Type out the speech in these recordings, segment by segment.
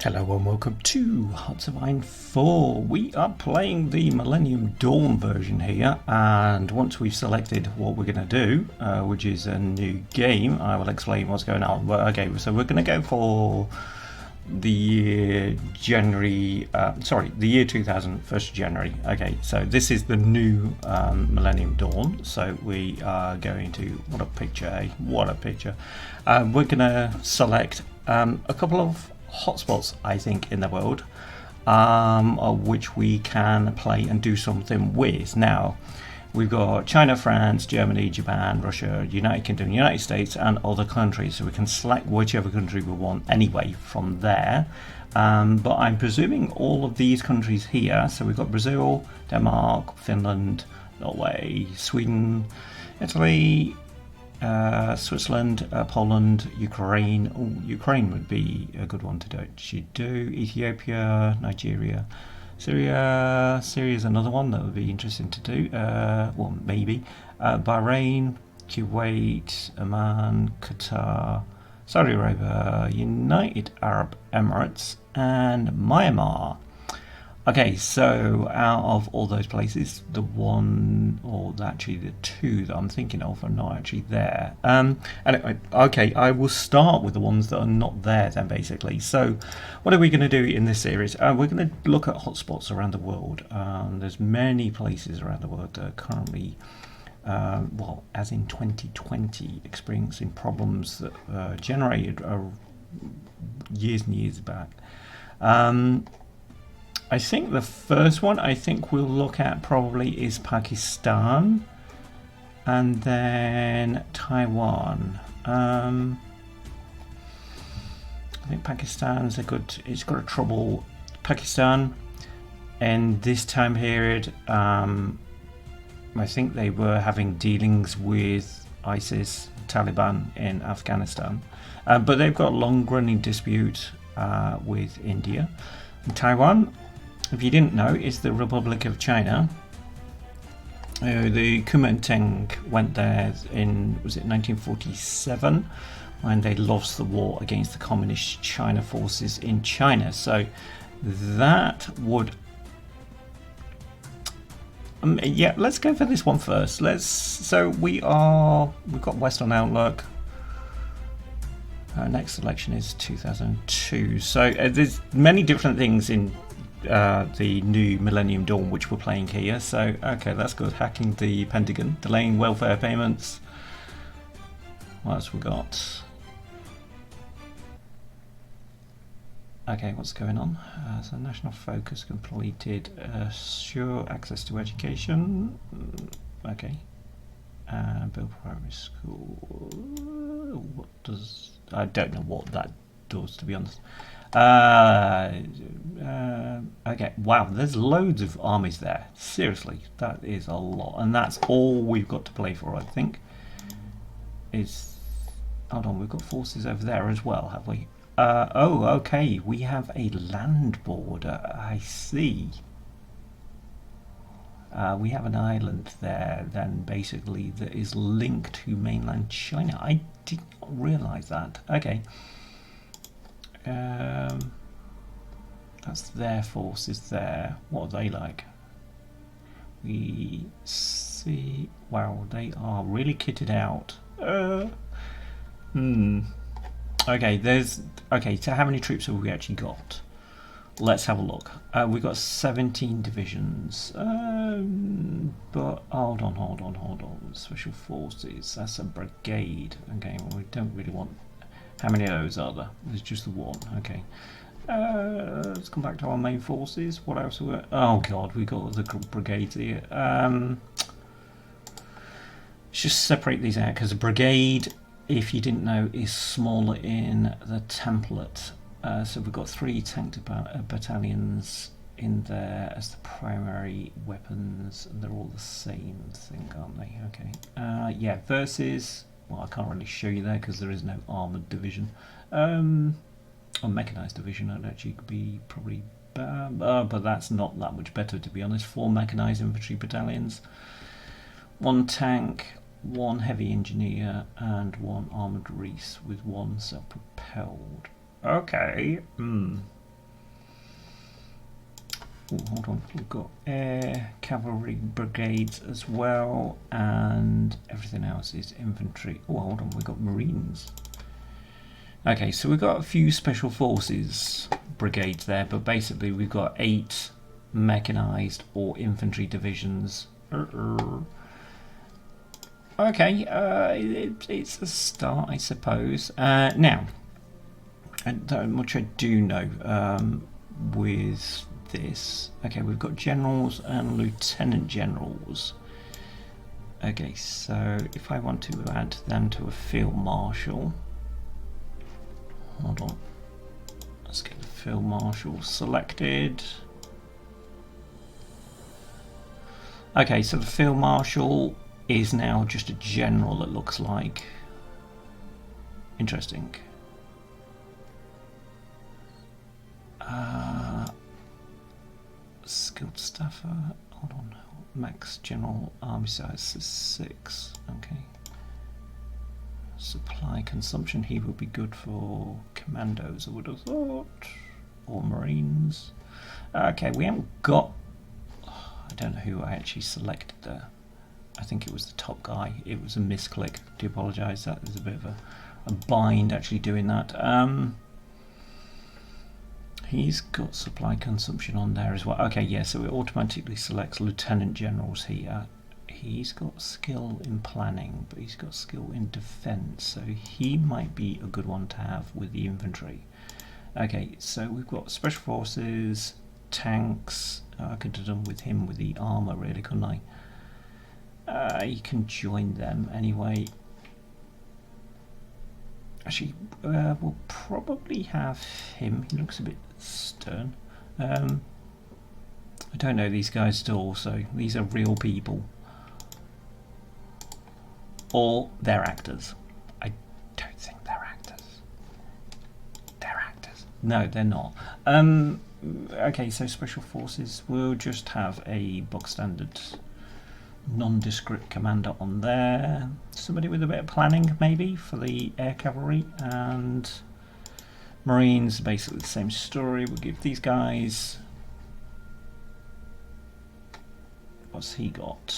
Hello and welcome to HOI4. We are playing the Millennium Dawn version here, and once we've selected what we're going to do, which is a new game, I will explain what's going on. Well, okay, so we're going to go for the year January, the year 2000, 1st of January. Okay, so this is the new Millennium Dawn, so we are going to, what a picture, eh? What a picture. We're going to select a couple of hotspots, I think, in the world, which we can play and do something with. Now, we've got China, France, Germany, Japan, Russia, United Kingdom, United States, and other countries. So we can select whichever country we want anyway from there. But I'm presuming all of these countries here. So we've got Brazil, Denmark, Finland, Norway, Sweden, Italy, Switzerland, Poland, Ukraine. Oh, Ukraine would be a good one to do. Ethiopia, Nigeria, Syria. Syria is another one that would be interesting to do. Well, maybe. Bahrain, Kuwait, Oman, Qatar, Saudi Arabia, United Arab Emirates, and Myanmar. Okay, so out of all those places, the one, or actually the two that I'm thinking of are not actually there. Anyway, okay, I will start with the ones that are not there then, basically. So what are we going to do in this series? We're going to look at hotspots around the world. There's many places around the world that are currently, well, as in 2020, experiencing problems that generated years and years back. I think the first one we'll look at probably is Pakistan, and then Taiwan. I think Pakistan's it's got a trouble. Pakistan, in this time period, I think they were having dealings with ISIS, Taliban in Afghanistan, but they've got a long-running dispute with India. And Taiwan, if you didn't know, is the Republic of China. The Kuomintang went there in, was it 1947, when they lost the war against the Communist China forces in China. So that would, yeah, let's go for this one first. We've got Western Outlook. Next selection is 2002. So there's many different things in the new Millennium Dawn which we're playing here. So okay, that's good. Hacking the Pentagon, delaying welfare payments. What else we got? Okay, what's going on? So national focus completed. Sure access to education. Okay. Build primary school. What does... I don't know what that does, to be honest. Okay, wow, there's loads of armies there. Seriously, that is a lot. And that's all we've got to play for, I think. Hold on, we've got forces over there as well, have we? Oh, okay, we have a land border, I see. We have an island there, then basically, that is linked to mainland China. I did not realise that. Okay. That's their forces there. What are they like? We see... Wow, they are really kitted out. Okay, okay, so how many troops have we actually got? Let's have a look. We've got 17 divisions. But hold on. Special forces. That's a brigade. Okay, well, we don't really want... How many of those are there? There's just the one. Okay. Let's come back to our main forces. What else have we got? Oh god, we've got the brigades here. Let's just separate these out, because a brigade, if you didn't know, is smaller in the template. So we've got 3 tank battalions in there as the primary weapons, and they're all the same thing, aren't they? Okay. Yeah, versus... Well, I can't really show you there because there is no armoured division. Or mechanised division, that'd actually be probably bad, but that's not that much better, to be honest. 4 mechanised infantry battalions, 1 tank, 1 heavy engineer, and 1 armoured reese with 1 self-propelled. Okay. Oh, hold on. We've got air cavalry brigades as well, and everything else is infantry. Oh, hold on. We've got marines. Okay, so we've got a few special forces brigades there, but basically we've got 8 mechanized or infantry divisions. Okay, it's a start, I suppose. Now, how much I do know with this. Okay, we've got generals and lieutenant generals. Okay, so if I want to add them to a field marshal, hold on, let's get the field marshal selected. Okay, so the field marshal is now just a general, it looks like. Interesting. Skilled staffer, hold on, max general army size is 6, okay. Supply consumption, he would be good for commandos, I would have thought, or marines. Okay, we haven't got, I don't know who I actually selected there. I think it was the top guy. It was a misclick. I do apologise, that is a bit of a bind actually doing that. He's got supply consumption on there as well. Okay, yeah, so it automatically selects lieutenant generals here. He's got skill in planning, but he's got skill in defence, so he might be a good one to have with the infantry. Okay, so we've got special forces, tanks. I could have done with him with the armour really, couldn't I? You can join them anyway. Actually, we'll probably have him. He looks a bit stern. I don't know these guys still, so these are real people. Or they're actors. I don't think they're actors. They're actors. No, they're not. Okay, so special forces, we'll just have a box standard nondescript commander on there. Somebody with a bit of planning maybe for the air cavalry, and marines, basically the same story. We'll give these guys, what's he got?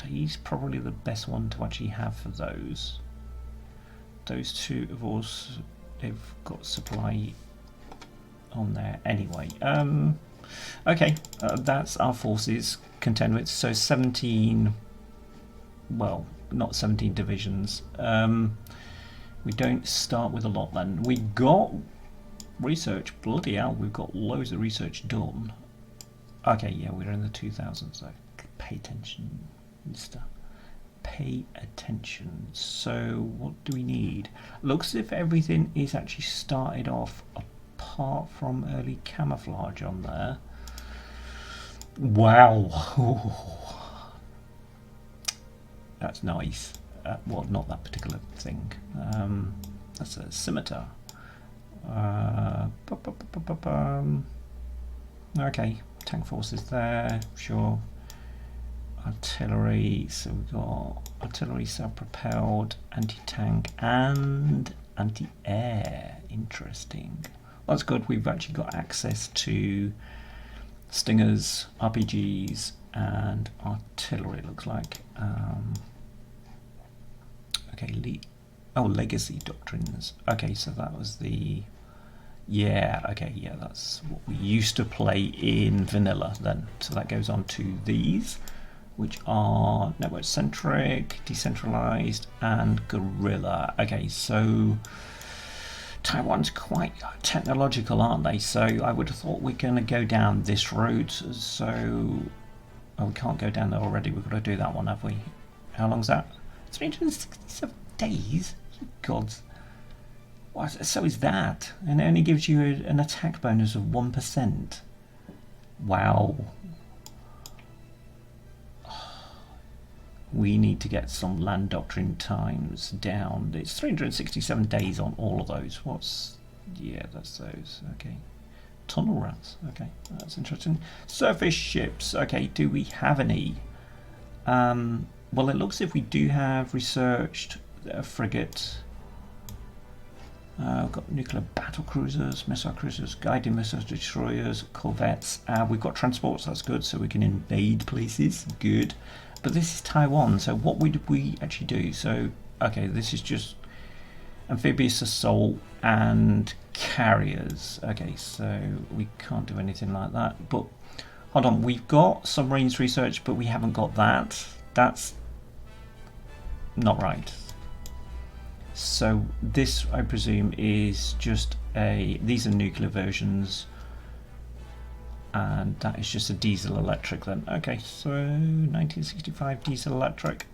He's probably the best one to actually have for those. Those two of course, they've got supply on there anyway. Okay, that's our forces contend with. So 17, well, not 17 divisions. We don't start with a lot then. We got research, bloody hell, we've got loads of research done. Okay, yeah, we're in the 2000s, so pay attention, mister. Pay attention. So what do we need? Looks as if everything is actually started off apart from early camouflage on there. Wow. Ooh. That's nice. Well, not that particular thing. That's a scimitar. Okay, tank forces there, sure. Artillery, so we've got artillery, self-propelled, anti-tank and anti-air. Interesting. Well, that's good. We've actually got access to stingers, RPGs and artillery, it looks like. Okay, legacy doctrines. Okay, so that was the, yeah, okay, yeah, that's what we used to play in vanilla then. So that goes on to these, which are network centric, decentralized and guerrilla. Okay, so Taiwan's quite technological, aren't they? So I would have thought we're going to go down this road. So, oh, we can't go down there already. We've got to do that one, have we? How long's that? 367 days? Gods. What? So is that? And it only gives you an attack bonus of 1%. Wow. We need to get some land doctrine times down. It's 367 days on all of those. What's, yeah, that's those. Okay. Tunnel rats. Okay, that's interesting. Surface ships. Okay, do we have any? Well, it looks as if we do have researched a frigate. We've got nuclear battle cruisers, missile cruisers, guided missile destroyers, corvettes. We've got transports, that's good, so we can invade places, good. But this is Taiwan, so what would we actually do? So, okay, this is just amphibious assault and carriers. Okay, so we can't do anything like that. But hold on, we've got submarines research, but we haven't got that. That's not right. So this, I presume, is just these are nuclear versions, and that is just a diesel electric then. Okay, so 1965 diesel electric.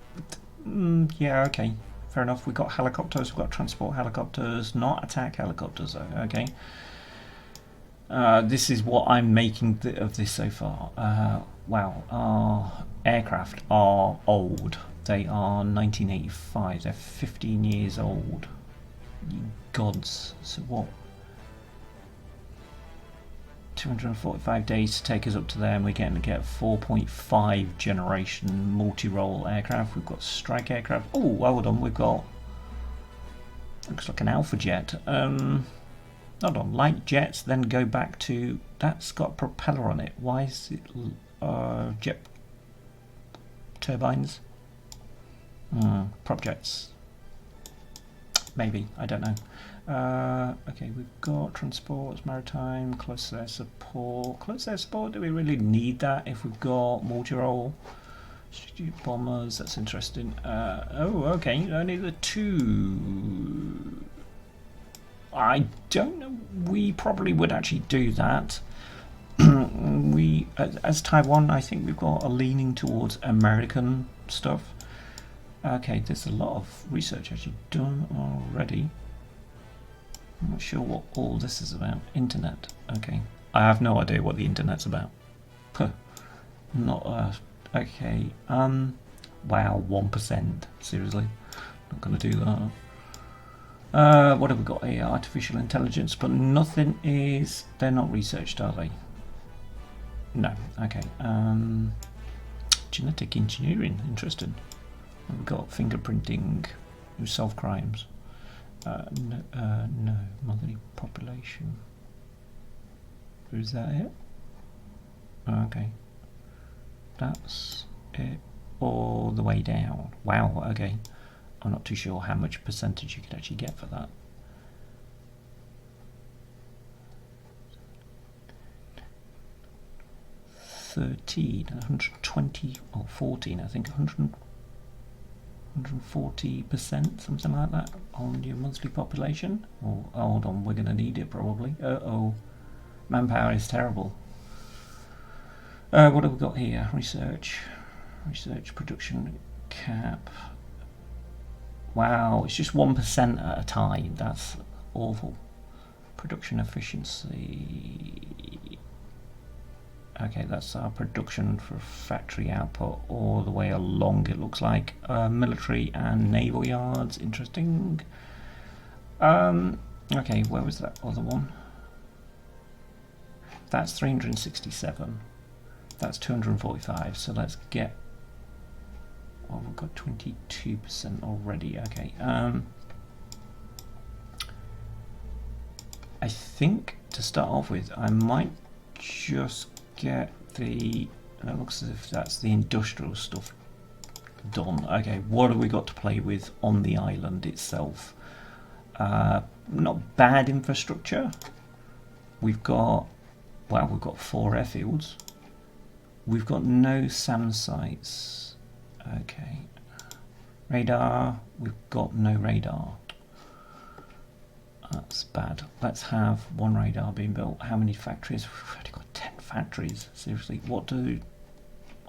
Yeah, okay, fair enough. We've got helicopters, we've got transport helicopters, not attack helicopters though, okay. This is what I'm making of this so far. Wow, our aircraft are old. They are 1985, they're 15 years old. You gods, so what? 245 days to take us up to there, and we're getting to get 4.5 generation multi-role aircraft. We've got strike aircraft. Oh, well done, we've got, looks like an Alpha jet. Hold on, light jets, then go back to, that's got a propeller on it. Why is it jet turbines? Prop jets. Maybe, I don't know. Okay, we've got transports, maritime, close air support. Close air support, do we really need that if we've got multi-role? Strategic bombers, that's interesting. Oh, okay, only the two. I don't know, we probably would actually do that. We, as Taiwan, I think we've got a leaning towards American stuff. Okay, there's a lot of research actually done already. I'm not sure what all this is about. Internet, okay. I have no idea what the internet's about. Not, okay. Wow, 1%, seriously. Not gonna do that. What have we got here? Artificial intelligence, but nothing is, they're not researched, are they? No, okay. Genetic engineering, interesting. We've got fingerprinting, who solve crimes. No, monthly population. Is that it? Okay. That's it all the way down. Wow, okay. I'm not too sure how much percentage you could actually get for that. $13, 120, or 14, I think 140%, something like that, on your monthly population. Oh, hold on, we're going to need it probably. Uh-oh, manpower is terrible. What have we got here? Research, production cap. Wow, it's just 1% at a time. That's awful. Production efficiency. Okay, that's our production for factory output all the way along, it looks like. Military and naval yards, interesting. Okay, where was that other one? That's 367. That's 245, so let's get, well, we've got 22% already, okay. I think to start off with, I might just get the, it looks as if that's the industrial stuff done. Okay, what have we got to play with on the island itself? Not bad infrastructure. We've got, well, we've got 4 airfields. We've got no SAM sites. Okay. Radar, we've got no radar. That's bad. Let's have 1 radar being built. How many factories? We've already got 10 factories. Seriously, what do,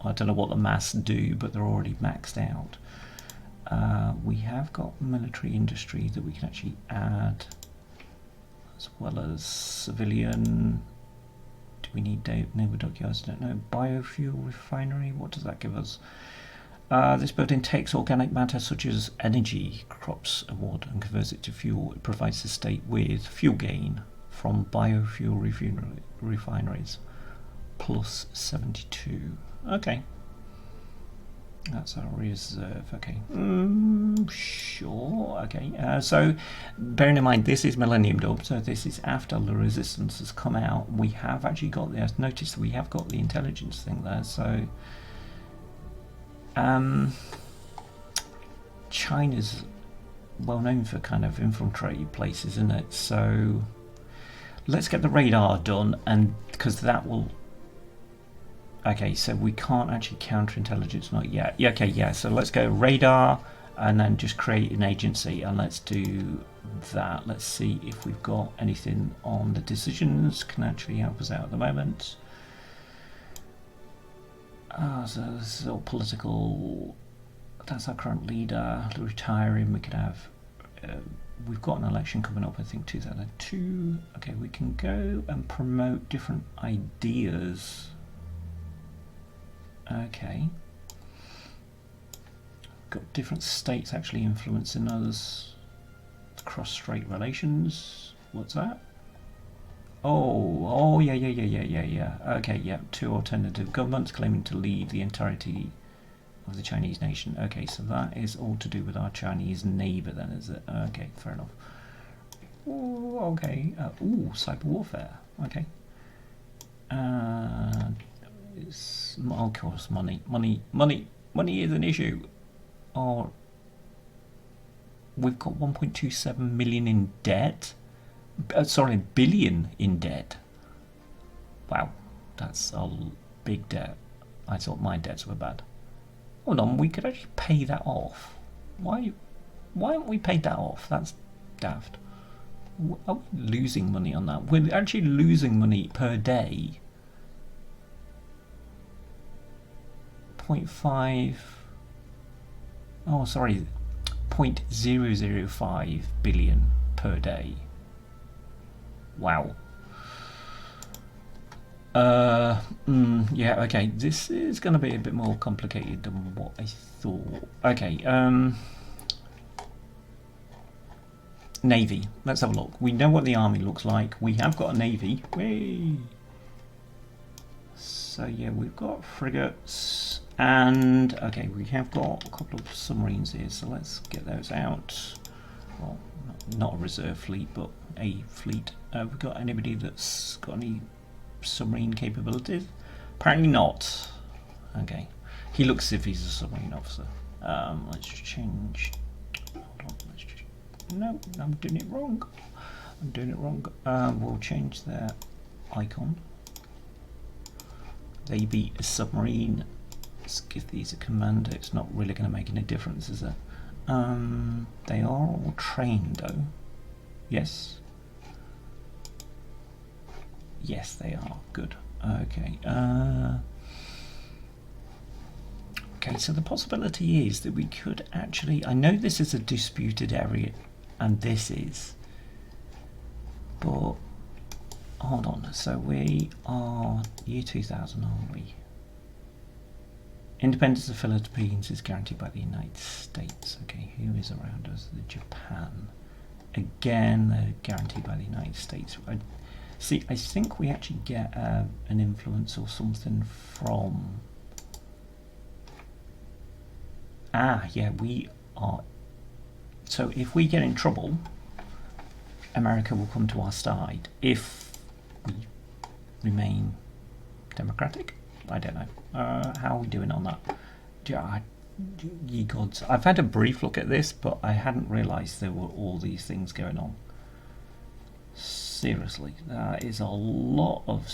I don't know what the mass do, but they're already maxed out. We have got military industry that we can actually add, as well as civilian. Do we need naval dockyards? I don't know. Biofuel refinery, what does that give us? This building takes organic matter such as energy crops award and converts it to fuel. It provides the state with fuel gain from biofuel refineries, plus 72. Okay. That's our reserve. Okay. Sure. Okay. So, bearing in mind this is Millennium Dome, so this is after the Resistance has come out. We have actually got the. Notice we have got the intelligence thing there. So, China's well known for kind of infiltrated places, isn't it? So, let's get the radar done, and because that will. Okay, so we can't actually counterintelligence, not yet. Yeah, okay, yeah, so let's go radar and then just create an agency, and let's do that. Let's see if we've got anything on the decisions can actually help us out at the moment. So this is all political. That's our current leader retiring. We could have we've got an election coming up, I think 2002. Okay, we can go and promote different ideas. Okay. Got different states actually influencing others. Cross-strait relations. What's that? Oh, yeah. Okay, yeah. 2 alternative governments claiming to lead the entirety of the Chinese nation. Okay, so that is all to do with our Chinese neighbour then, is it? Okay, fair enough. Ooh, okay. Cyber warfare. Okay. It's, of course, money is an issue. Or we've got 1.27 million in debt. Sorry, billion in debt. Wow, that's a big debt. I thought my debts were bad. Hold on, we could actually pay that off. Why haven't we paid that off? That's daft. Are we losing money on that? We're actually losing money per day. 0.5. Oh, sorry, 0.005 billion per day. Wow. Yeah, okay, this is going to be a bit more complicated than what I thought. Okay, Navy. Let's have a look. We know what the army looks like. We have got a navy. Whee! So yeah, we've got frigates, and okay, we have got a couple of submarines here, so let's get those out. Well, not a reserve fleet, but a fleet. We've got anybody that's got any submarine capabilities? Apparently not. Okay, he looks as if he's a submarine officer. Let's change. Hold on. No, I'm doing it wrong. We'll change their icon. They be a submarine. Let's give these a command. It's not really going to make any difference, is it? They are all trained though. Yes. Yes, they are. Good. Okay. Okay, so the possibility is that we could actually... I know this is a disputed area, and this is. But, hold on. So we are year 2000, aren't we? Independence of the Philippines is guaranteed by the United States. Okay, who is around us? The Japan. Again, they're guaranteed by the United States. See, I think we actually get an influence or something from... yeah, we are... So if we get in trouble, America will come to our side. If we remain democratic? I don't know. How are we doing on that? Ye gods. I've had a brief look at this, but I hadn't realised there were all these things going on. Seriously, that is a lot of...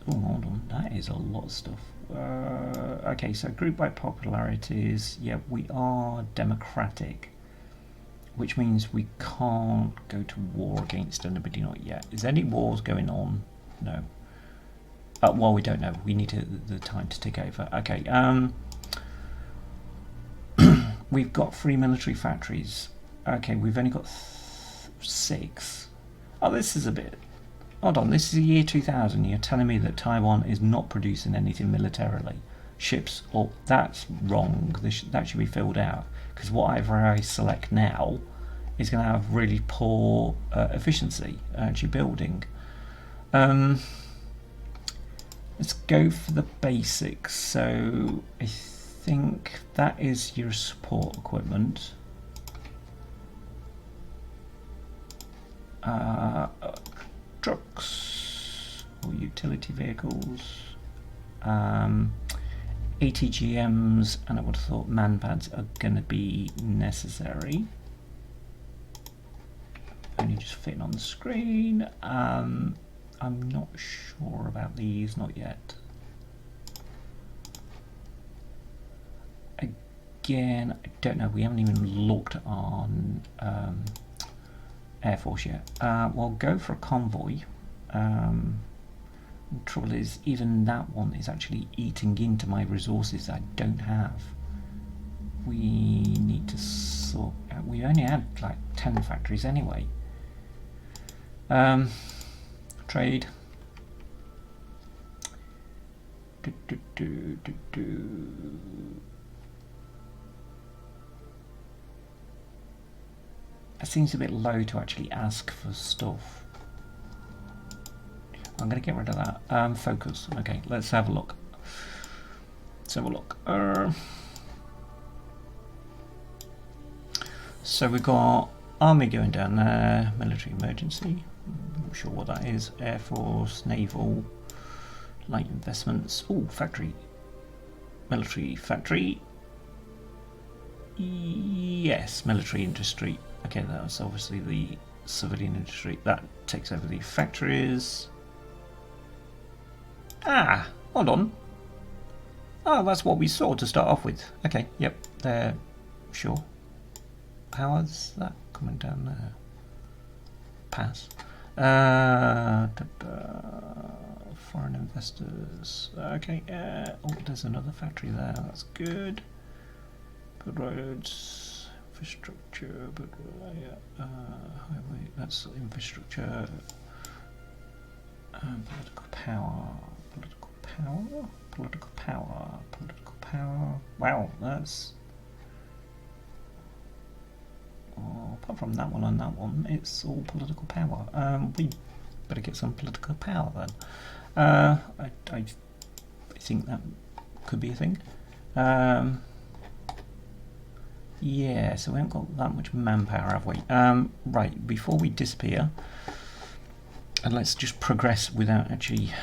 Oh, hold on. That is a lot of stuff. Okay, so group by popularities. Yeah, we are democratic, which means we can't go to war against anybody, not yet. Is any wars going on? No. Well, we don't know. We need the time to take over. Okay. We've got 3 military factories. Okay, we've only got 6. Oh, this is a bit... Hold on, this is the year 2000. You're telling me that Taiwan is not producing anything militarily. Ships, oh, that's wrong. That should be filled out. Because whatever I select now is going to have really poor efficiency, actually building. Let's go for the basics. So I think that is your support equipment. Trucks or utility vehicles, ATGMs, and I would have thought manpads are going to be necessary. Only just fitting on the screen. I'm not sure about these, not yet. Again, I don't know, we haven't even looked on Air Force yet. We'll go for a convoy. The trouble is, even that one is actually eating into my resources I don't have. We need to sort out, we only had like 10 factories anyway. Trade. It seems a bit low to actually ask for stuff. I'm going to get rid of that. Focus. Okay, let's have a look. Let's have a look. So we've got army going down there, military emergency. I'm not sure what that is. Air Force, naval, light investments. Oh, factory. Military factory. Yes, military industry. Okay, that's obviously the civilian industry. That takes over the factories. Ah, hold on. Oh, that's what we saw to start off with. Okay, yep, there, sure. How is that coming down there? Pass. Foreign investors. Okay, oh, there's another factory there. That's good. Good roads, infrastructure, but highway. That's infrastructure. Political power. Political power. Political power. Political power. Wow, that's. Oh, apart from that one and that one, it's all political power. We better get some political power then. I think that could be a thing. Yeah, so we haven't got that much manpower, have we? Right, before we disappear, and let's just progress without actually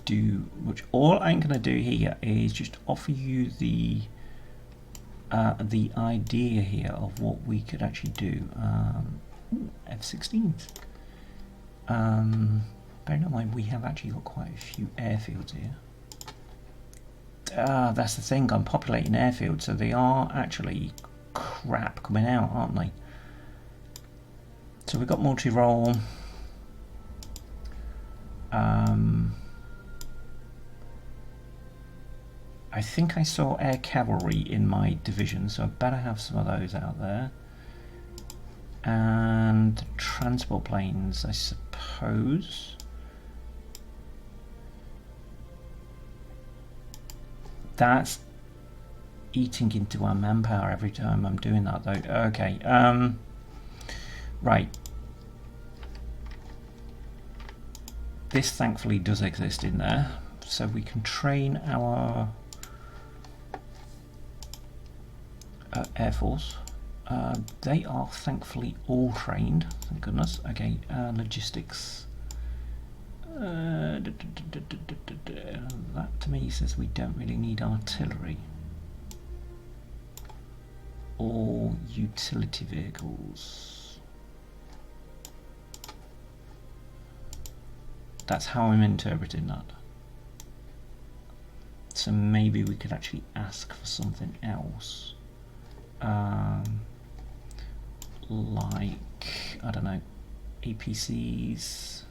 do much. All I'm going to do here is just offer you the idea here of what we could actually do. F-16s. Bear in mind, we have actually got quite a few airfields here. That's the thing, I'm populating airfields, so they are actually crap coming out, aren't they? So we've got multi-role. I think I saw air cavalry in my division, so I better have some of those out there. And transport planes, I suppose. That's eating into our manpower every time I'm doing that, though. Okay, right. This thankfully does exist in there, so we can train our Air Force. They are thankfully all trained, thank goodness. Okay, logistics. That to me says we don't really need artillery or utility vehicles. That's how I'm interpreting that. So maybe we could actually ask for something else. Like, I don't know, APCs,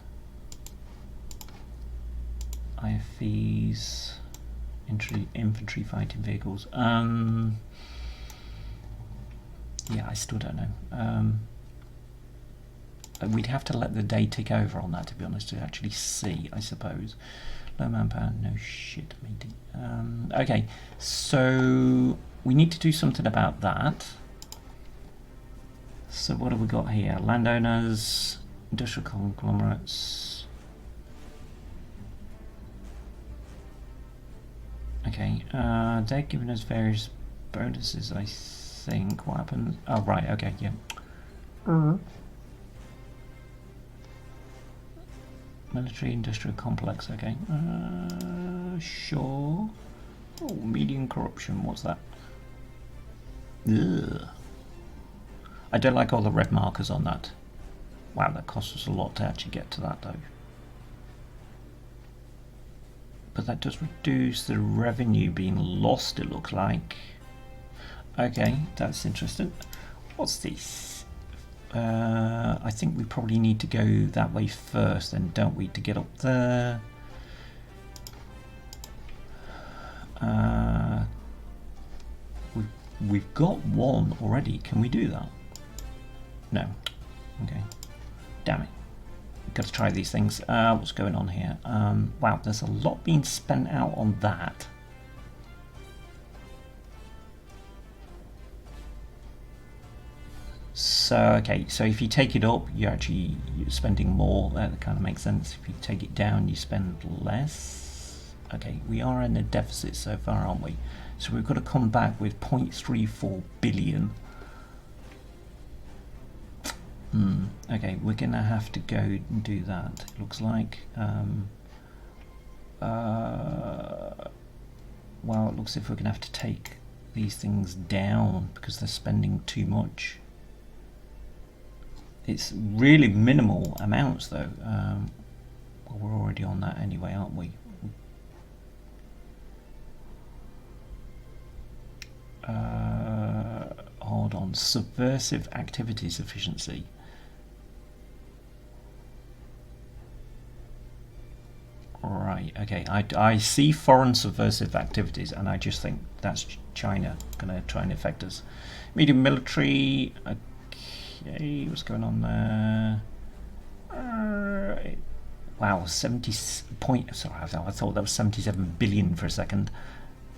IFVs, infantry fighting vehicles. Yeah, I still don't know. We'd have to let the day tick over on that, to be honest, to actually see, I suppose. Low manpower, no shit, matey. Okay, so we need to do something about that. So what have we got here? Landowners, industrial conglomerates. Okay, Okay, they're giving us various bonuses, I think. What happens? Oh, right, okay, yeah. Military industrial complex, okay. Sure. Oh, medium corruption, what's that? Ugh. I don't like all the red markers on that. Wow, that costs us a lot to actually get to that though. But that does reduce the revenue being lost, it looks like. Okay, that's interesting. What's this? I think we probably need to go that way first then, don't we, to get up there. We've got one already. Can we do that? No. Okay. Damn it. Got to try these things. What's going on here? Wow, there's a lot being spent out on that. So, okay, so if you take it up, you're spending more. That kind of makes sense. If you take it down, you spend less. Okay, we are in a deficit so far, aren't we? So we've got to come back with 0.34 billion. Okay, we're going to have to go and do that, it looks like. Well, it looks as if we're going to have to take these things down because they're spending too much. It's really minimal amounts though. Well, we're already on that anyway, aren't we? Hold on, subversive activities efficiency. Right, okay, I see foreign subversive activities and I just think that's China going to try and affect us. Medium military, okay, what's going on there? Wow, 70 point, sorry, I thought that was 77 billion for a second.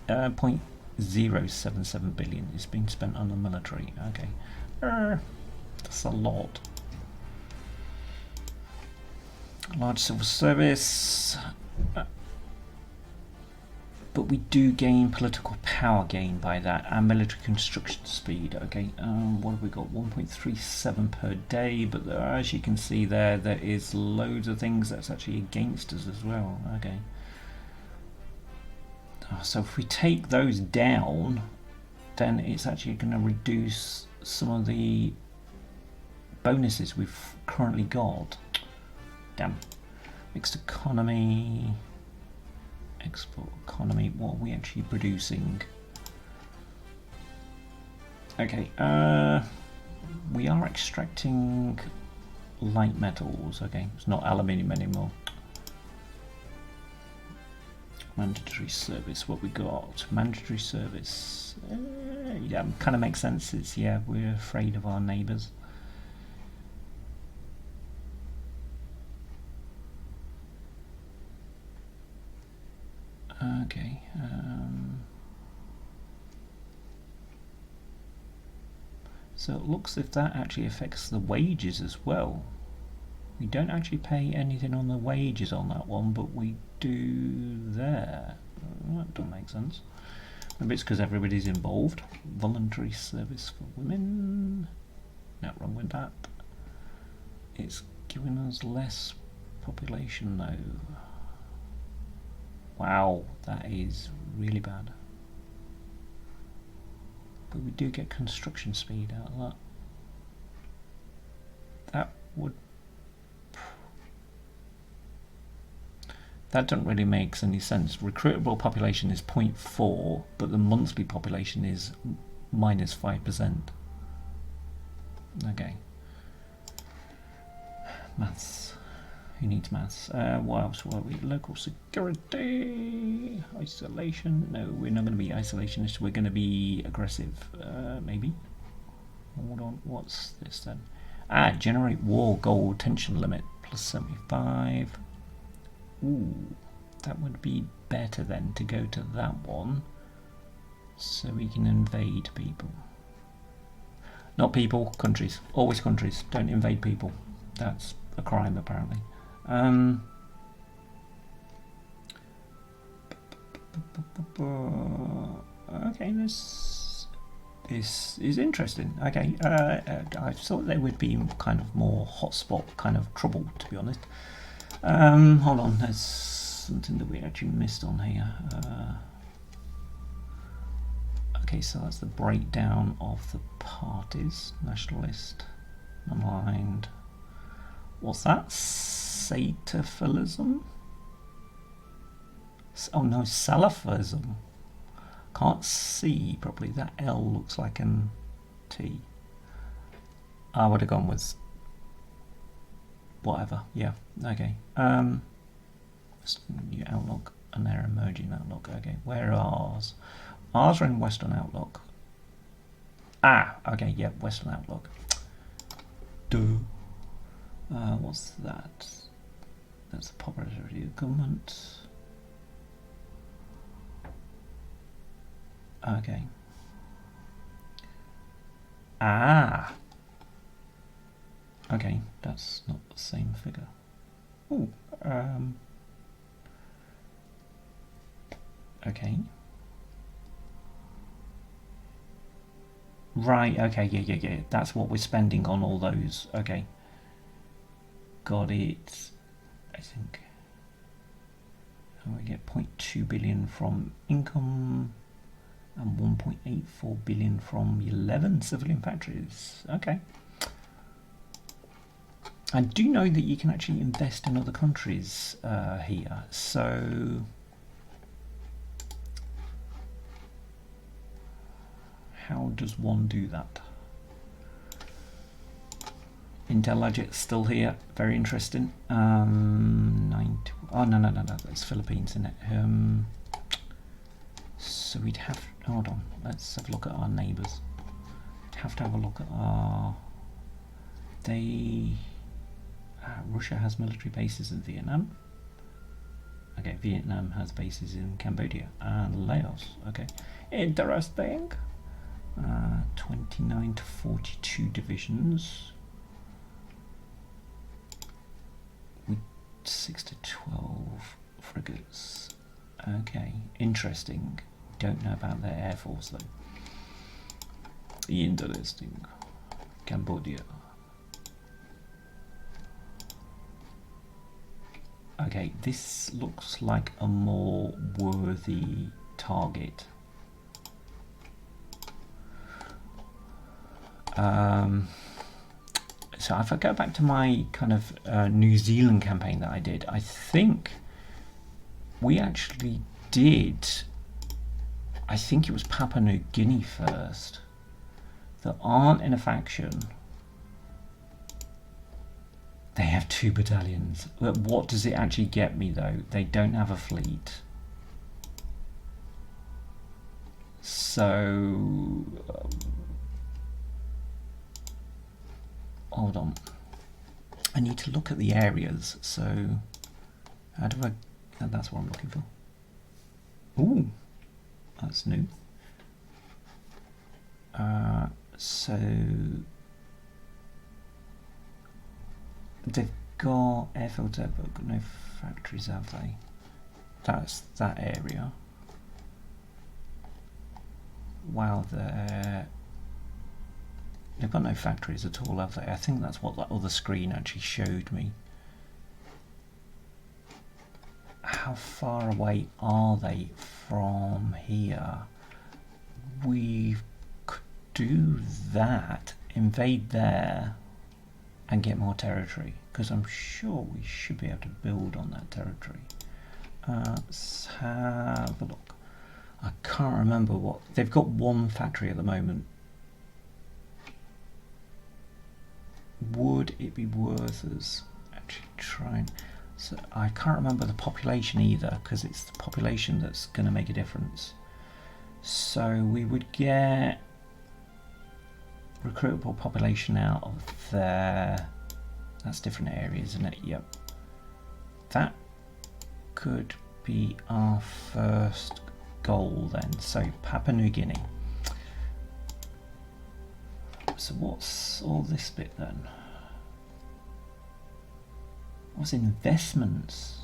0.077 billion is being spent on the military, okay. That's a lot. Large civil service, but we do gain political power gain by that, and military construction speed. Okay, what have we got? 1.37 per day, but there, as you can see there is loads of things that's actually against us as well. Okay, so if we take those down, then it's actually going to reduce some of the bonuses we've currently got. Damn. Mixed economy, export economy, what are we actually producing? Okay, we are extracting light metals, okay, it's not aluminium anymore. Mandatory service, what we got? Mandatory service, yeah, kind of makes sense, it's, yeah, we're afraid of our neighbours. Okay. So it looks as if that actually affects the wages as well. We don't actually pay anything on the wages on that one, but we do there. That doesn't make sense. Maybe it's because everybody's involved. Voluntary service for women. No, wrong with that. It's giving us less population though. Wow, that is really bad. But we do get construction speed out of that. That doesn't really make any sense. Recruitable population is 0.4, but the monthly population is minus 5%. Okay. Maths. Who needs maths? What else were we? Local security, isolation. No, we're not going to be isolationist. We're going to be aggressive. Maybe. Hold on. What's this then? Generate war goal tension limit plus 75. Ooh, that would be better then to go to that one, so we can invade people. Not people, countries. Always countries. Don't invade people. That's a crime apparently. Okay, this is interesting. Okay, I thought there would be kind of more hotspot kind of trouble, to be honest. Hold on, there's something that we actually missed on here. Okay, so that's the breakdown of the parties. Nationalist, non-aligned. What's that? Salafism? Oh no, Salafism. Can't see properly. That L looks like an T. I would have gone with whatever. Yeah. Okay. New Outlook and their emerging Outlook. Okay. Where are ours? Ours are in Western Outlook. Ah. Okay. Yeah. Western Outlook. Duh. What's that? That's the popularity of government. Okay. Ah. Okay, that's not the same figure. Ooh. Okay. Right. Okay. Yeah. That's what we're spending on all those. Okay. Got it. I think. We get 0.2 billion from income. And 1.84 billion from 11 civilian factories. Okay. I do know that you can actually invest in other countries here. So how does one do that? Intelligence still here. Very interesting. 90. Oh no, that's Philippines, isn't it? So we'd have. Hold on. Let's have a look at our neighbours. We'd have to have a look at our. Russia has military bases in Vietnam. Okay, Vietnam has bases in Cambodia and Laos. Okay, interesting. 29 to 42 divisions. With 6 to 12 frigates. Okay, interesting. Don't know about their air force though. Interesting. Cambodia. Okay, this looks like a more worthy target. So if I go back to my kind of New Zealand campaign that I did, I think we actually did. I think it was Papua New Guinea first. That aren't in a faction. They have 2 battalions. But what does it actually get me though? They don't have a fleet. So hold on. I need to look at the areas. So how do I? That's what I'm looking for. Ooh, that's new. So they've got airfields there, but got no factories, have they? That's that area. Wow, they've got no factories at all, have they? I think that's what that other screen actually showed me. How far away are they from here? We could do that, invade there, and get more territory, because I'm sure we should be able to build on that territory. Let's have a look. I can't remember what they've got. One factory at the moment. Would it be worth us actually trying? So I can't remember the population either, because it's the population that's going to make a difference. So we would get recruitable population out of there. That's different areas, isn't it? Yep. That could be our first goal then. So Papua New Guinea. So what's all this bit then? What's investments?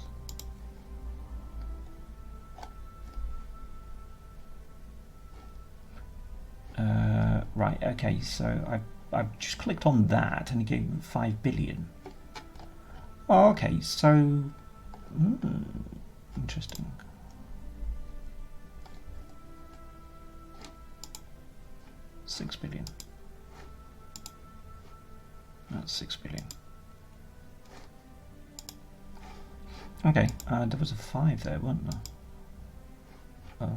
Right, okay, so I've just clicked on that and it gave me 5 billion. Oh, okay, so... interesting. $6 billion. That's 6 billion. Okay, there was a 5 there, wasn't there?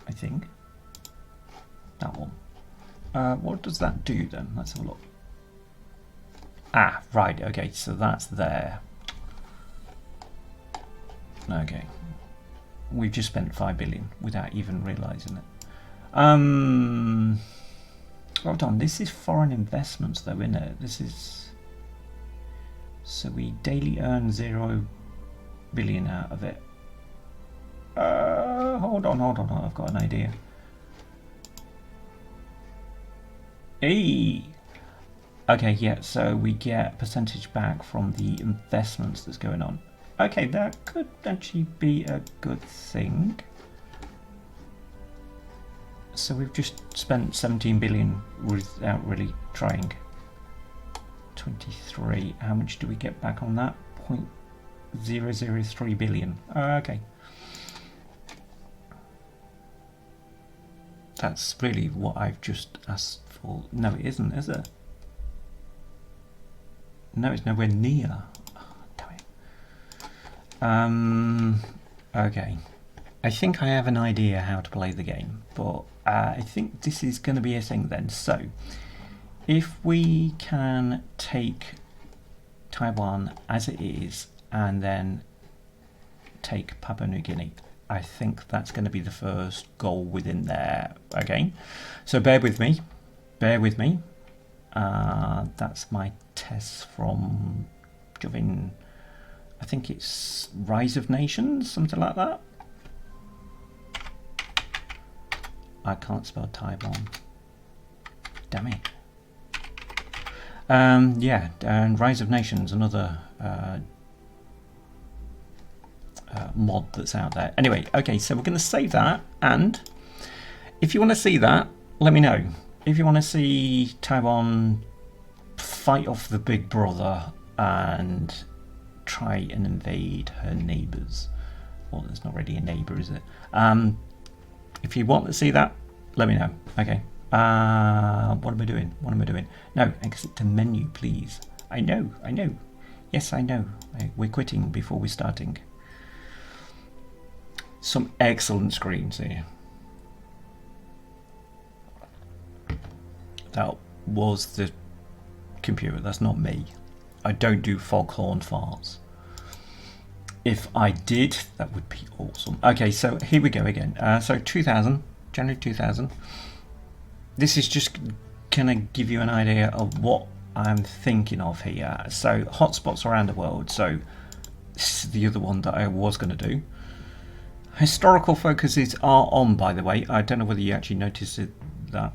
I think. That one. What does that do then? Let's have a look. Ah, right, okay, so that's there. Okay. We've just spent 5 billion without even realising it. Hold on, this is foreign investments though, isn't it? This is... So we daily earn 0 billion out of it. Hold on, I've got an idea. Hey! Okay, yeah, so we get percentage back from the investments that's going on. Okay, that could actually be a good thing. So we've just spent 17 billion without really trying. 23, how much do we get back on that? 0.003 billion. Okay. That's really what I've just asked for. No, it isn't, is it? No, it's nowhere near. Oh, damn it. Okay. I think I have an idea how to play the game, but I think this is going to be a thing then. So, if we can take Taiwan as it is and then take Papua New Guinea, I think that's going to be the first goal within there. Okay, so bear with me. That's my test from Jovin. I think it's Rise of Nations, something like that. I can't spell Taiwan. Damn it. Yeah, and Rise of Nations, another mod that's out there. Anyway, okay, so we're going to save that, and if you want to see that, let me know. If you want to see Taiwan fight off the big brother and try and invade her neighbours. Well, there's not really a neighbour, is it? If you want to see that, let me know. Okay. What am I doing? No, exit to menu, please. I know. Yes, I know. We're quitting before we're starting. Some excellent screens here. That was the computer. That's not me. I don't do foghorn farts. If I did, that would be awesome. Okay, so here we go again. So 2000, January 2000. This is just gonna give you an idea of what I'm thinking of here. So hotspots around the world. So this is the other one that I was gonna do. Historical focuses are on, by the way. I don't know whether you actually noticed that.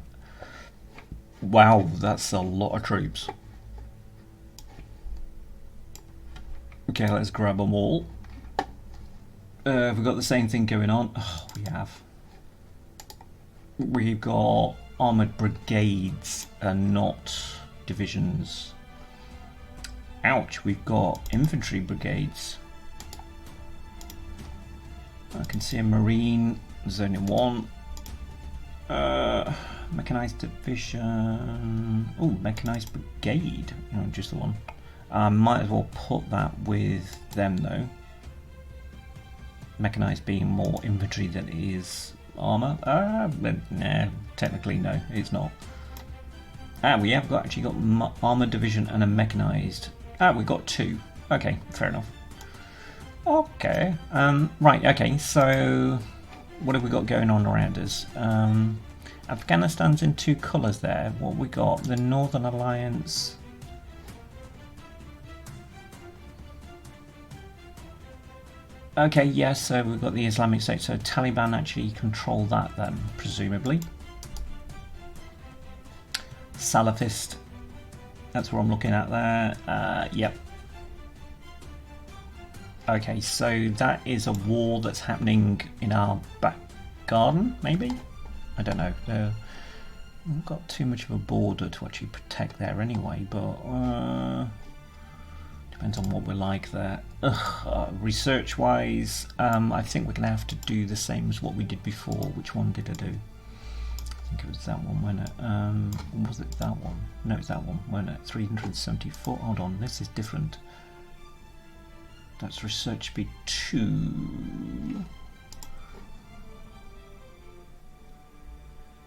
Wow, that's a lot of troops. Okay, let's grab them all. We've got the same thing going on. Oh, we have. We've got armoured brigades and not divisions. Ouch, we've got infantry brigades. I can see a marine, zone in 1. Mechanized division. Oh, mechanized brigade. No, just the one. Might as well put that with them though. Mechanized being more infantry than it is armor. Nah, technically no, it's not. We have actually got armor division and a mechanized. We've got 2. Okay, fair enough. Okay. Right. Okay. So, what have we got going on around us? Afghanistan's in 2 colours there. What we got? The Northern Alliance. Okay, yes, so we've got the Islamic State, so Taliban actually control that then, presumably. Salafist, that's what I'm looking at there. Yep. Okay, so that is a war that's happening in our back garden, maybe? I don't know. We've got too much of a border to actually protect there anyway, but depends on what we're like there. Research wise, I think we're going to have to do the same as what we did before. Which one did I do? I think it was that one, wasn't it? Was it that one? No, it's that one, wasn't it? 374. Hold on, this is different. That's research speed 2.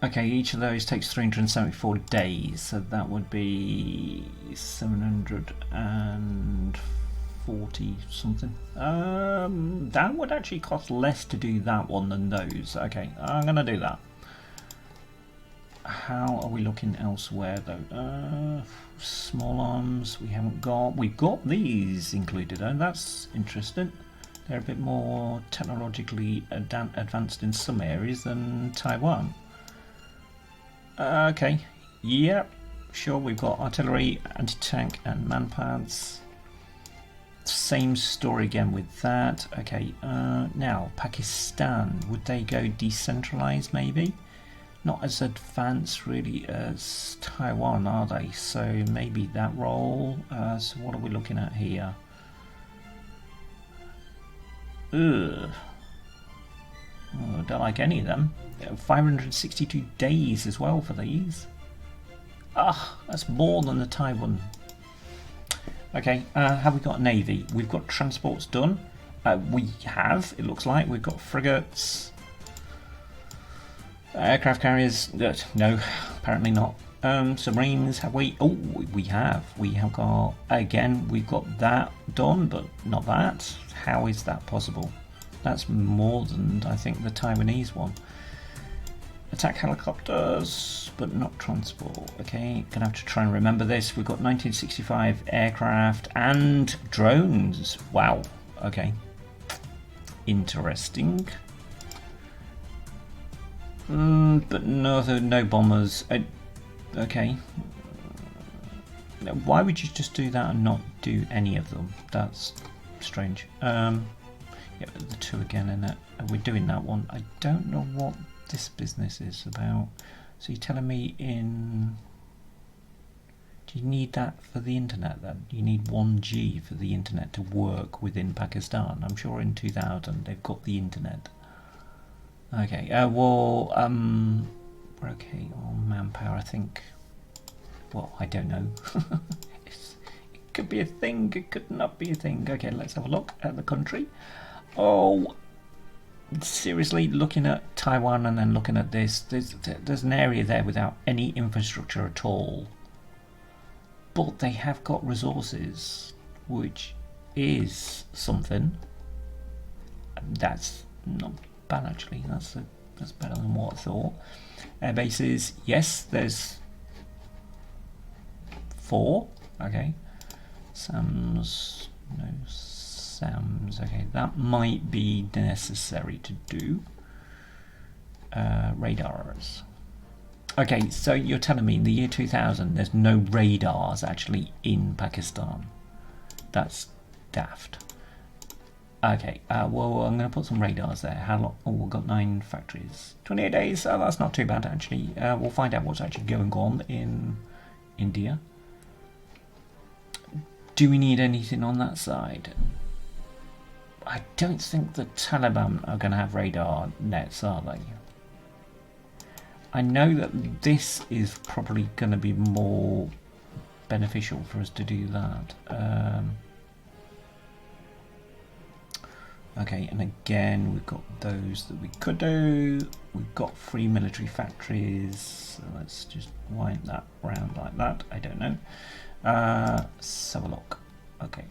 Okay, each of those takes 374 days, so that would be 740 something. That would actually cost less to do that one than those. Okay, I'm gonna do that. How are we looking elsewhere though? Small arms we haven't got. We've got these included, and that's interesting. They're a bit more technologically advanced in some areas than Taiwan. Okay, yep, sure, we've got artillery, anti-tank and man-pads. Same story again with that. Okay, now Pakistan, would they go decentralized maybe? Not as advanced really as Taiwan, are they? So maybe that role. So what are we looking at here? Ugh. Oh, I don't like any of them. 562 days as well for these. That's more than the Taiwan. Okay, have we got Navy? We've got transports done. We have, it looks like. We've got frigates. Aircraft carriers. No, apparently not. Submarines, have we? Oh, we have. We have got, again, we've got that done, but not that. How is that possible? That's more than, I think, the Taiwanese one. Attack helicopters, but not transport. Okay, gonna have to try and remember this. We've got 1965 aircraft and drones. Wow, okay. Interesting. But no bombers. Okay. Why would you just do that and not do any of them? That's strange. Yeah, the 2 again in it. We're doing that one. I don't know what this business is about. So you're telling me do you need that for the internet then? You need 1G for the internet to work within Pakistan. I'm sure in 2000 they've got the internet. Okay, well, we're okay on manpower, I think. Well, I don't know. It could be a thing, it could not be a thing. Okay, let's have a look at the country. Oh, seriously, looking at Taiwan and then looking at this, there's an area there without any infrastructure at all. But they have got resources, which is something. That's not bad actually. That's better than what I thought. Air bases, yes, there's 4. Okay. SAMs, no SAMs. Okay, that might be necessary to do. Radars. Okay, so you're telling me in the year 2000 there's no radars actually in Pakistan. That's daft. Okay, well, I'm going to put some radars there. How long? Oh, we've got 9 factories. 28 days, oh, that's not too bad actually. We'll find out what's actually going on in India. Do we need anything on that side? I don't think the Taliban are going to have radar nets, are they? I know that this is probably going to be more beneficial for us to do that. Okay, and again, we've got those that we could do. We've got 3 military factories. So let's just wind that round like that. I don't know. Let's have a look. Okay.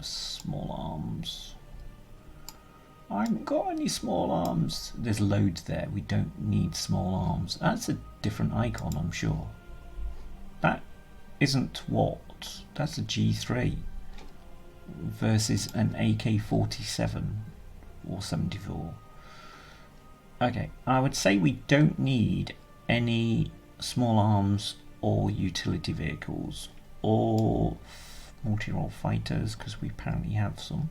Small arms. I haven't got any small arms. There's loads there. We don't need small arms. That's a different icon, I'm sure. That isn't what? That's a G3 versus an AK-47 or 74. Okay, I would say we don't need any small arms or utility vehicles or multi-role fighters because we apparently have some.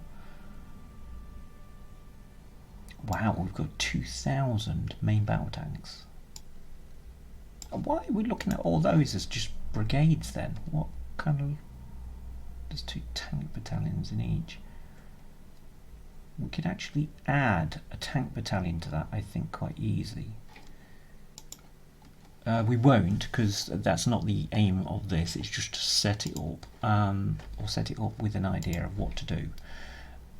Wow, we've got 2,000 main battle tanks. Why are we looking at all those as just brigades then? What kind of... There's 2 tank battalions in each. We could actually add a tank battalion to that, I think, quite easy. We won't, because that's not the aim of this. It's just to set it up, or set it up with an idea of what to do.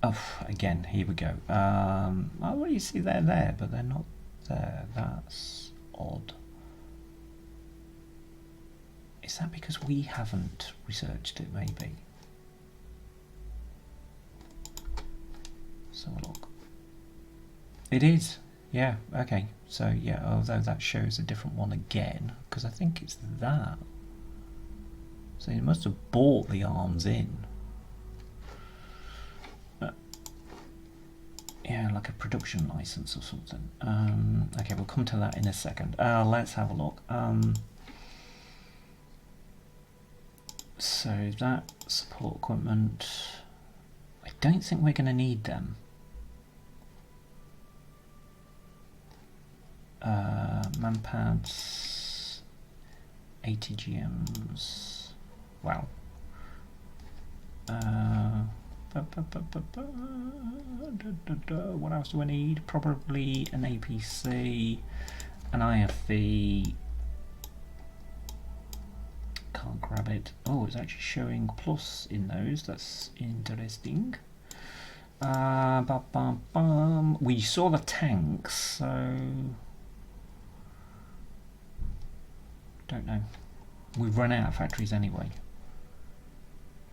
Oh, again, here we go. Oh, you see they're there, but they're not there. That's odd. Is that because we haven't researched it, maybe? Let's have a look. It is. Yeah, okay. So, yeah, although that shows a different one again, because I think it's that. So you must have bought the arms in. Yeah, like a production license or something. Okay, we'll come to that in a second. Let's have a look. So that support equipment, I don't think we're going to need them. Manpads, ATGMs, wow. What else do I need? Probably an APC, an IFV. Can't grab it. Oh, it's actually showing plus in those. That's interesting. We saw the tanks, so don't know. We've run out of factories anyway.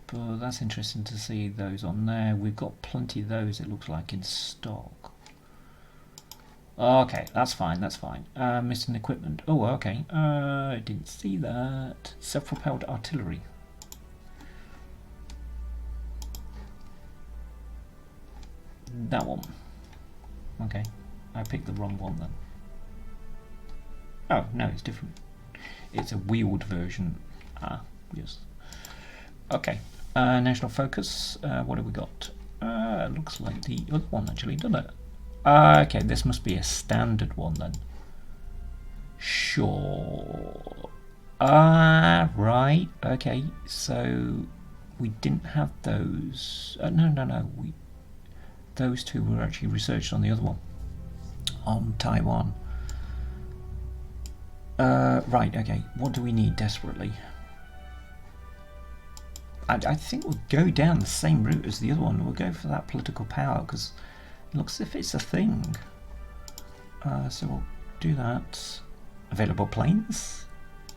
But that's interesting to see those on there. We've got plenty of those, it looks like, in stock. Okay, that's fine, that's fine. Missing equipment. Oh, okay. I didn't see that. Self-propelled artillery. That one. Okay, I picked the wrong one then. Oh, no, it's different. It's a wheeled version. Ah, yes. Okay. National focus. What have we got? Looks like the other one actually, doesn't it? Okay, this must be a standard one then. Sure. Right. Okay, so we didn't have those. No. Those two were actually researched on the other one, on Taiwan. Right. Okay. What do we need desperately? I think we'll go down the same route as the other one. We'll go for that political power because it looks as if it's a thing. So we'll do that. Available planes?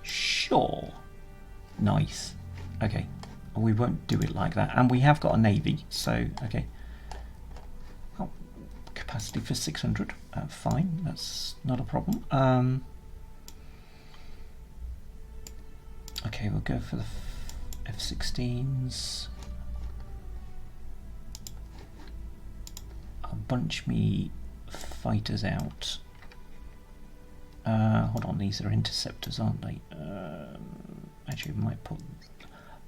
Sure. Nice. Okay. We won't do it like that. And we have got a navy, so okay. Oh, capacity for 600. Fine. That's not a problem. Okay, we'll go for the F-16s. I'll bunch me fighters out. Hold on, these are interceptors, aren't they? Actually, we might put...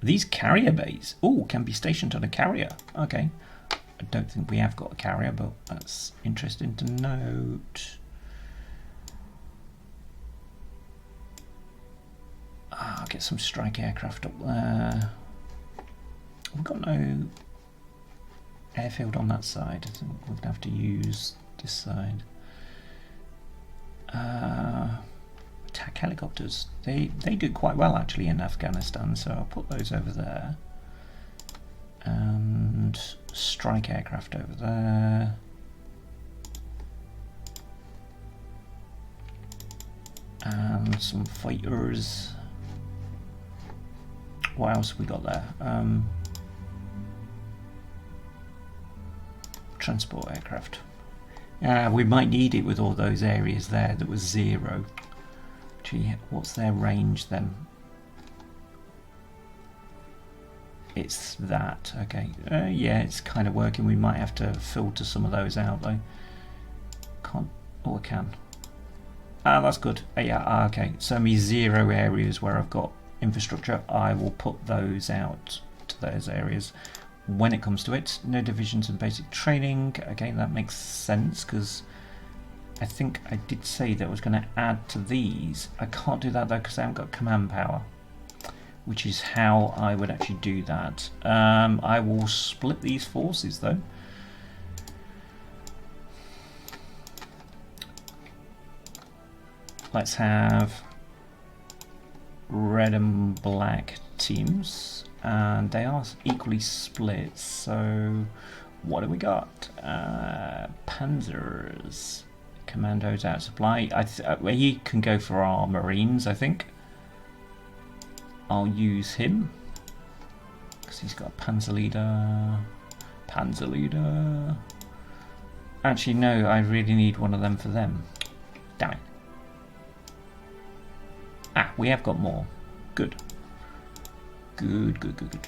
These carrier bays. Oh, can be stationed on a carrier. Okay. I don't think we have got a carrier, but that's interesting to note. I'll get some strike aircraft up there. We've got no airfield on that side. I think we're going to have to use this side. Attack helicopters. They do quite well actually in Afghanistan, so I'll put those over there. And strike aircraft over there. And some fighters. What else have we got there? Transport aircraft. We might need it with all those areas there that was 0. Gee, what's their range then? It's that, okay. Yeah, it's kind of working. We might have to filter some of those out though. Can't, oh I can. That's good. Yeah, okay. So me 0 areas where I've got infrastructure, I will put those out to those areas when it comes to it. No divisions and basic training. Again, that makes sense because I think I did say that I was going to add to these. I can't do that though because I haven't got command power, which is how I would actually do that. I will split these forces though. Let's have red and black teams, and they are equally split. So what do we got? Panzers, commandos out of supply. He can go for our marines, I think. I'll use him because he's got a panzer leader. Panzer leader. Actually, no, I really need one of them for them. Damn it. Ah, we have got more. Good. Good, good, good, good.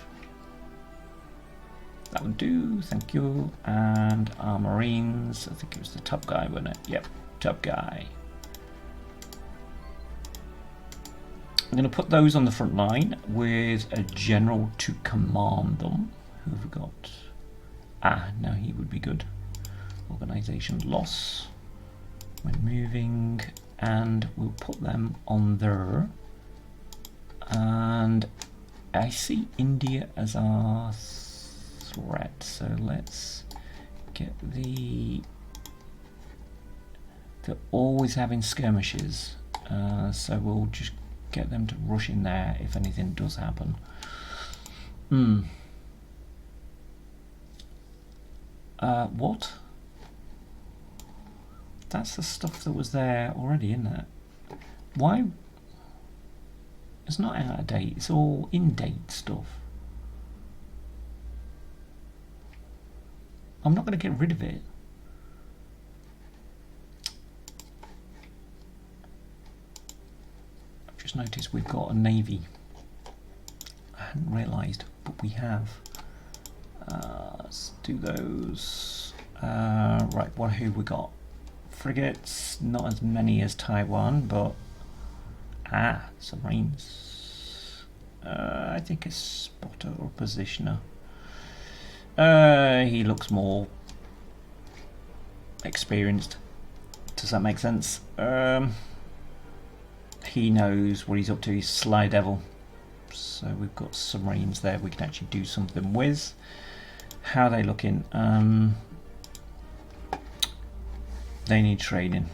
That would do, thank you. And our marines, I think it was the top guy, wasn't it? Yep, top guy. I'm going to put those on the front line with a general to command them. Who have we got? Ah, no, he would be good. Organisation loss when moving, and we'll put them on there. And I see India as our threat, so let's get the... They're always having skirmishes, so we'll just get them to rush in there if anything does happen. What? That's the stuff that was there already, isn't it? Why? It's not out of date, it's all in-date stuff. I'm not going to get rid of it. I've just noticed we've got a navy. I hadn't realised, but we have. Let's do those. Right, who we got? Frigates, not as many as Taiwan, but submarines. I think a spotter or positioner. He looks more experienced. Does that make sense? He knows what he's up to. He's Sly Devil. So we've got submarines there we can actually do something with. How are they looking? They need training.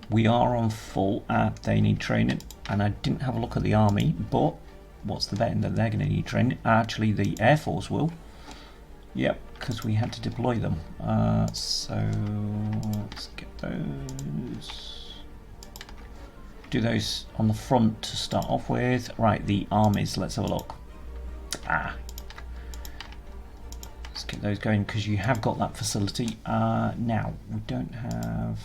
We are on full at they need training, and I didn't have a look at the army, but what's the betting that they're going to need training? Actually, the Air Force will. Yep, because we had to deploy them. So let's get those. Do those on the front to start off with. Right, the armies. Let's have a look. Let's get those going because you have got that facility. Now we don't have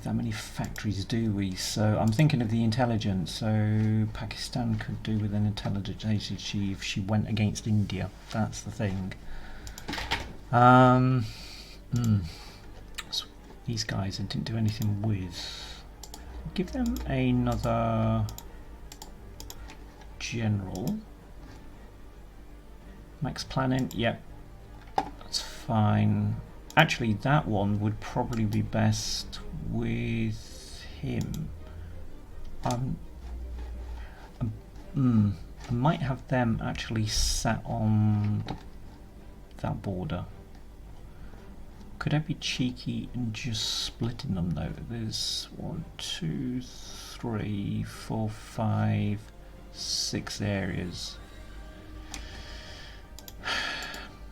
that many factories, do we? So I'm thinking of the intelligence. So Pakistan could do with an intelligence agency if she went against India. That's the thing. So these guys I didn't do anything with. Give them another general. Max planning, yep, that's fine. Actually, that one would probably be best with him. I might have them actually sat on that border. Could I be cheeky and just splitting them though? There's 1, 2, 3, 4, 5, 6 areas.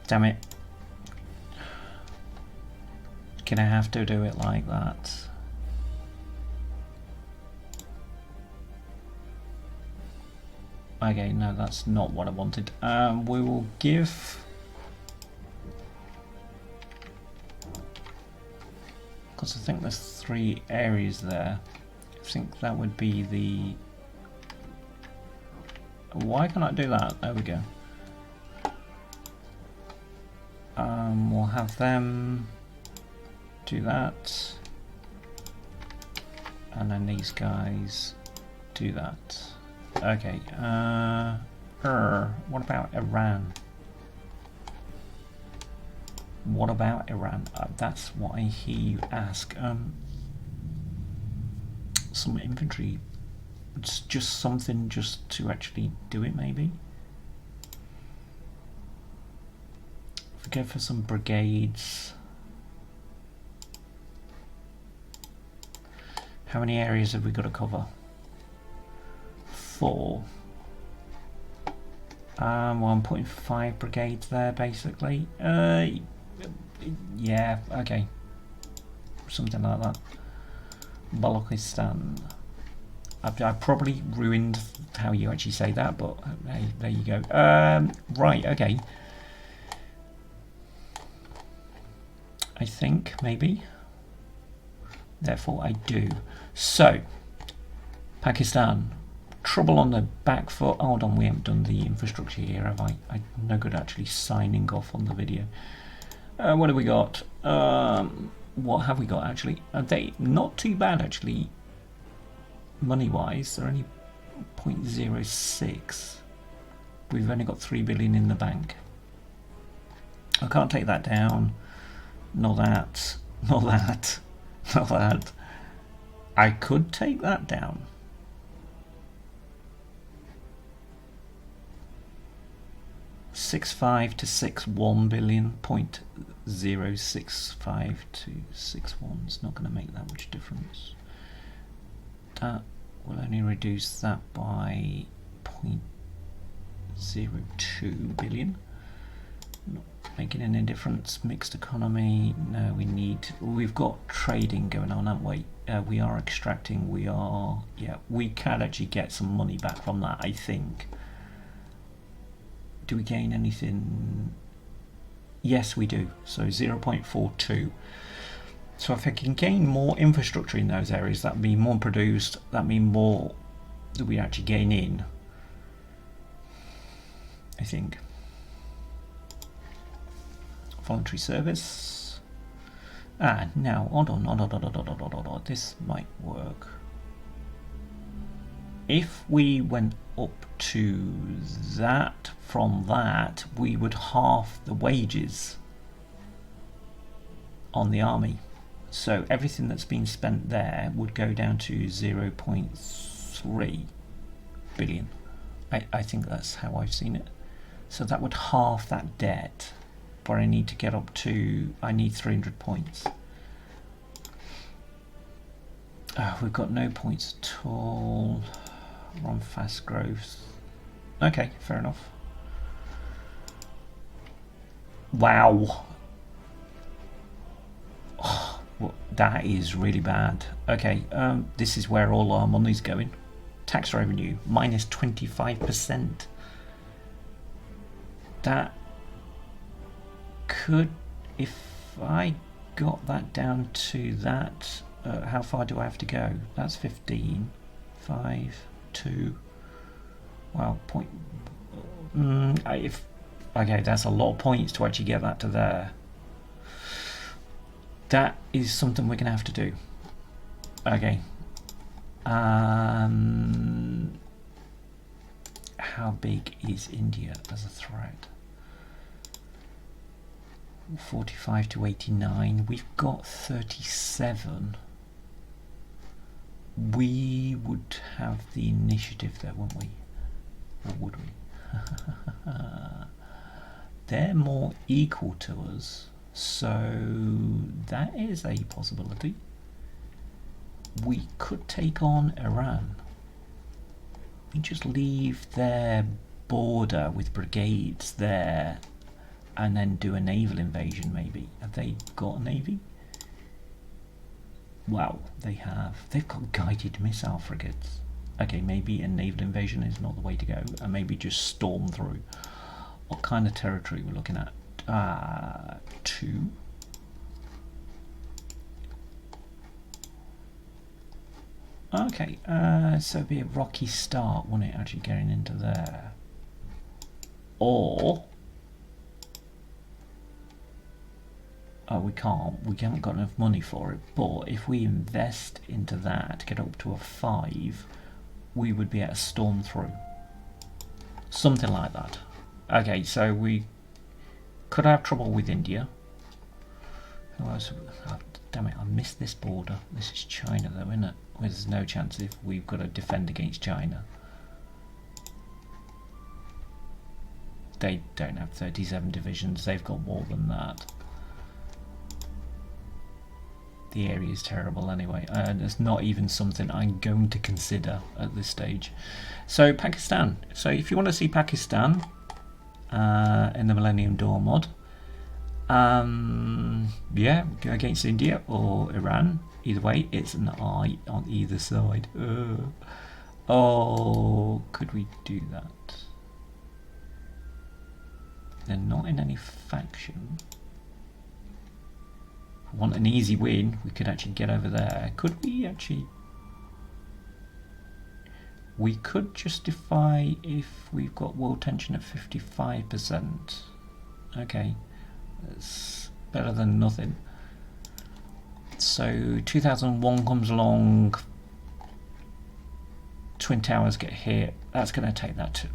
Damn it. Can I have to do it like that? Okay, no, that's not what I wanted. We will give... Because I think there's 3 areas there. I think that would be the... Why can't I do that? There we go. We'll have them do that, and then these guys do that. Okay. What about Iran? What about Iran? That's what I hear you ask. Some infantry, just something just to actually do it, maybe. If we go for some brigades. How many areas have we got to cover? 4. Well, I'm putting 5 brigades there, basically. Yeah, okay. Something like that. Balochistan. I've probably ruined how you actually say that, but hey, there you go. Right, okay. I think, maybe. Therefore, I do. So, Pakistan. Trouble on the back foot. Hold on, we haven't done the infrastructure here, have I? I'm no good actually signing off on the video. What have we got? What have we got actually? They not too bad actually. Money-wise, they're only 0.06. We've only got 3 billion in the bank. I can't take that down. Not that. Not that. Not that. I could take that down. $6.5 to $6.1 billion. 0.065 to 6.1 is not going to make that much difference. That will only reduce that by 0.02 billion. Not making any difference. Mixed economy. No, we've got trading going on, haven't we? We are extracting. Yeah, we can actually get some money back from that, I think. Do we gain anything? Yes, we do. So 0.42. So if I can gain more infrastructure in those areas, that would be more produced. That means more that we actually gain in, I think. Voluntary service. Now, hold on. This might work. If we went up to that, from that, we would halve the wages on the army. So everything that's been spent there would go down to 0.3 billion. I think that's how I've seen it. So that would halve that debt, but I need to get up to, I need 300 points. We've got no points at all. We're on fast growth. Okay, fair enough. Wow. Oh, well, that is really bad. Okay, this is where all our money's going. Tax revenue, minus 25%. That could, if I got that down to that, how far do I have to go? That's 15, 5, 2, well, point, okay, that's a lot of points to actually get that to there. That is something we're going to have to do. Okay. How big is India as a threat? 45 to 89. We've got 37. We would have the initiative there, wouldn't we? Or would we? They're more equal to us, so that is a possibility. We could take on Iran. We just leave their border with brigades there and then do a naval invasion maybe. Have they got a navy? Wow, they have. They've got guided missile frigates. Okay, maybe a naval invasion is not the way to go, and maybe just storm through. What kind of territory we're looking at? 2. Okay, so it'd be a rocky start, wouldn't it, actually getting into there? Or we haven't got enough money for it, but if we invest into that to get up to a 5, we would be able to storm through. Something like that. Okay, so we could have trouble with India. Oh, damn it, I missed this border. This is China though, isn't it? Well, there's no chance if we've got to defend against China. They don't have 37 divisions, they've got more than that. The area is terrible anyway, and it's not even something I'm going to consider at this stage. So Pakistan. So if you want to see Pakistan in the Millennium Dawn mod, yeah, go against India or Iran. Either way, it's an eye on either side. Oh, could we do that? They're not in any faction. If we want an easy win, we could actually get over there. Could we actually? We could justify if we've got world tension at 55%. Okay, that's better than nothing. So 2001 comes along, Twin Towers get hit. That's going to take that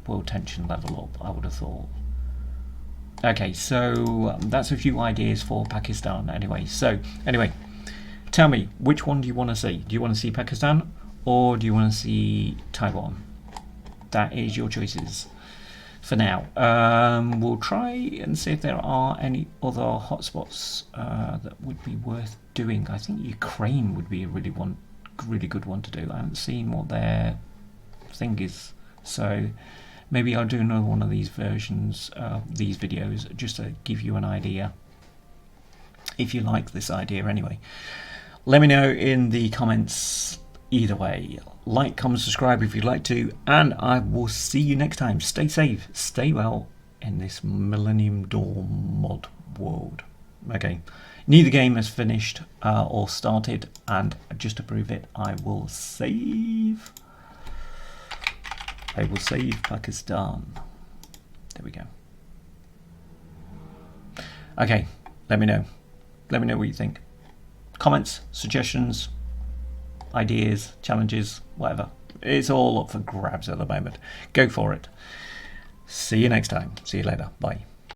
world tension level up, I would have thought. Okay, so that's a few ideas for Pakistan anyway. So anyway, tell me, which one do you want to see? Do you want to see Pakistan or do you want to see Taiwan? That is your choices for now. We'll try and see if there are any other hotspots that would be worth doing. I think Ukraine would be a really good one to do. I haven't seen what their thing is, so maybe I'll do another one of these versions, these videos, just to give you an idea. If you like this idea anyway, let me know in the comments. Either way, like, comment, subscribe if you'd like to, and I will see you next time. Stay safe, stay well in this Millennium Dawn mod world. Okay, neither game has finished or started, and just to prove it, I will save Pakistan. There we go. Okay, let me know what you think. Comments, suggestions, ideas, challenges, whatever. It's all up for grabs at the moment. Go for it. See you next time. See you later. Bye.